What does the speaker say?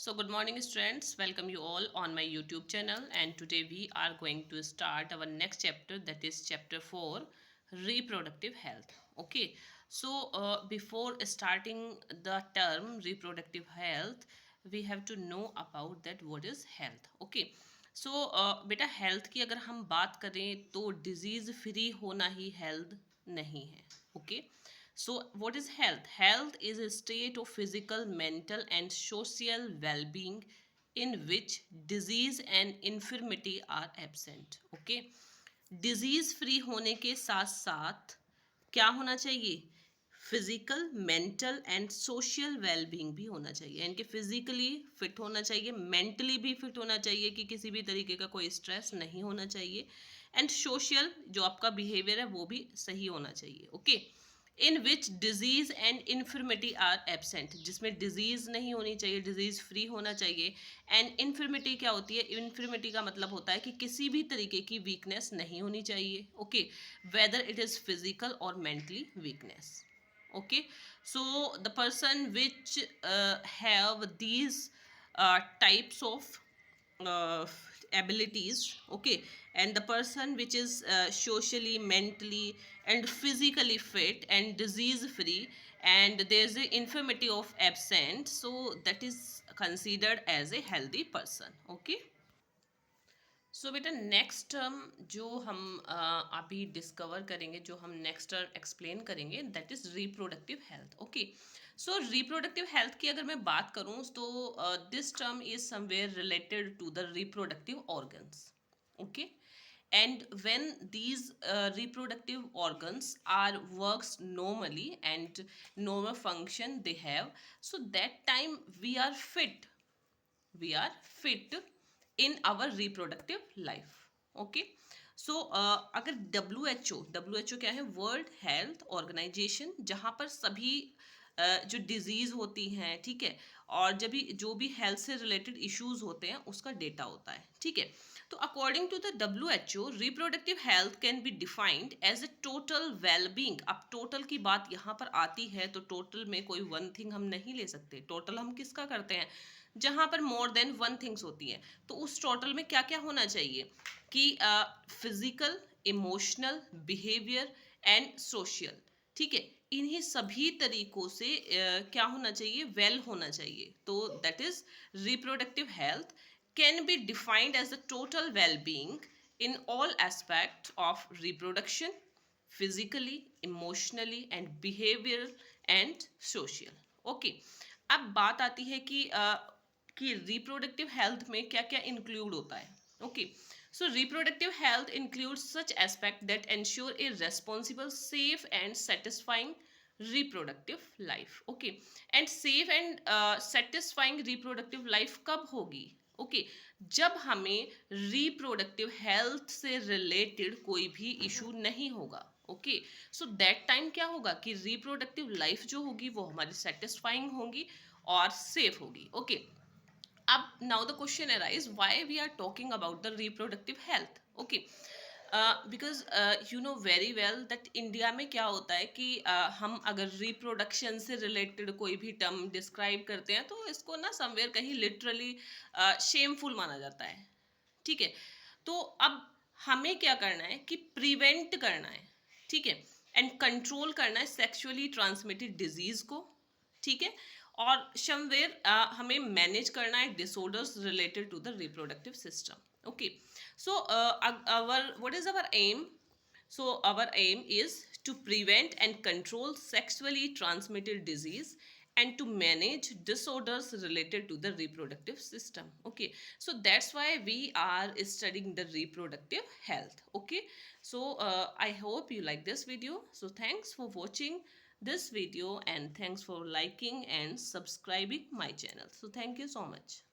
So good morning students, welcome you all on my YouTube channel, and today we are going to start our next chapter, that is chapter 4, reproductive health. Okay, so before starting the term reproductive health, we have to know about that what is health. Okay, so बेटा health की अगर हम बात करें तो disease free होना ही health नहीं है. Okay, so what is health? Health is a state of physical, mental and social well-being in which disease and infirmity are absent. Okay, disease free होने के साथ साथ क्या होना चाहिए? Physical, mental and social wellbeing भी होना चाहिए. यानी कि फिजिकली फिट होना चाहिए, मेंटली भी फिट होना चाहिए कि किसी भी तरीके का कोई स्ट्रेस नहीं होना चाहिए, एंड सोशल जो आपका बिहेवियर है वो भी सही होना चाहिए. Okay, in which disease and infirmity are absent, जिसमें डिजीज नहीं होनी चाहिए, डिजीज फ्री होना चाहिए. एंड इन्फर्मिटी क्या होती है? इन्फर्मिटी का मतलब होता है कि किसी भी तरीके की वीकनेस नहीं होनी चाहिए. Okay, whether it is physical or mentally weakness. Okay, so the person which have these types of uh, abilities, okay, and the person which is socially, mentally and physically fit and disease free, and there's a infirmity of absent, so that is considered as a healthy person. Okay, सो बेटा next term जो हम अभी discover करेंगे, जो हम next term explain करेंगे, that is reproductive health. Okay, so reproductive health की अगर मैं बात करूँ तो this term is somewhere related to the reproductive organs. Okay, and when these reproductive organs are works normally and normal function they have, so that time we are fit in our reproductive life. Okay, so अगर WHO क्या है? World health organisation, जहाँ पर सभी जो disease होती हैं, ठीक है, और जब भी जो भी हेल्थ से रिलेटेड इश्यूज होते हैं उसका डेटा होता है. ठीक है, तो according to the WHO, reproductive health can be defined as a total wellbeing. अब टोटल की बात यहाँ पर आती है तो टोटल में कोई वन थिंग हम नहीं ले सकते. टोटल हम किसका करते हैं? जहाँ पर मोर देन वन थिंग्स होती हैं, तो उस टोटल में क्या क्या होना चाहिए कि physical, emotional, behaviour and social. ठीक है, इन्हीं सभी तरीकों से क्या होना चाहिए? वेल होना चाहिए. तो that is reproductive health can be defined as the total well being in all aspects of reproduction, physically, emotionally and behavioral and social. Okay, अब बात आती है कि रिप्रोडक्टिव हेल्थ में क्या क्या इंक्लूड होता है. Okay, so reproductive health includes such aspect that ensure A responsible, safe and satisfying reproductive life. Okay, and safe and satisfying reproductive life कब होगी? ओके, जब हमें रिप्रोडक्टिव हेल्थ से रिलेटेड कोई भी इशू नहीं होगा. ओके, सो दैट टाइम क्या होगा कि रिप्रोडक्टिव लाइफ जो होगी वो हमारी सेटिस्फाइंग होगी और सेफ होगी. ओके, अब now the question arise why we are talking about the reproductive health. Okay, because you know very well that India में क्या होता है कि हम अगर रिप्रोडक्शन से रिलेटेड कोई भी टर्म डिस्क्राइब करते हैं तो इसको ना समवेयर कहीं लिटरली शेमफुल माना जाता है. ठीक है, तो अब हमें क्या करना है कि प्रिवेंट करना है. ठीक है, एंड कंट्रोल करना है सेक्सुअली ट्रांसमिटेड डिजीज को. ठीक है, और समवेयर हमें मैनेज करना है disorders related to the reproductive system. Okay, so what is our aim? So our aim is to prevent and control sexually transmitted disease and to manage disorders related to the reproductive system. Okay, so that's why we are studying the reproductive health. Okay, so I hope you like this video. So thanks for watching this video and thanks for liking and subscribing my channel. So thank you so much.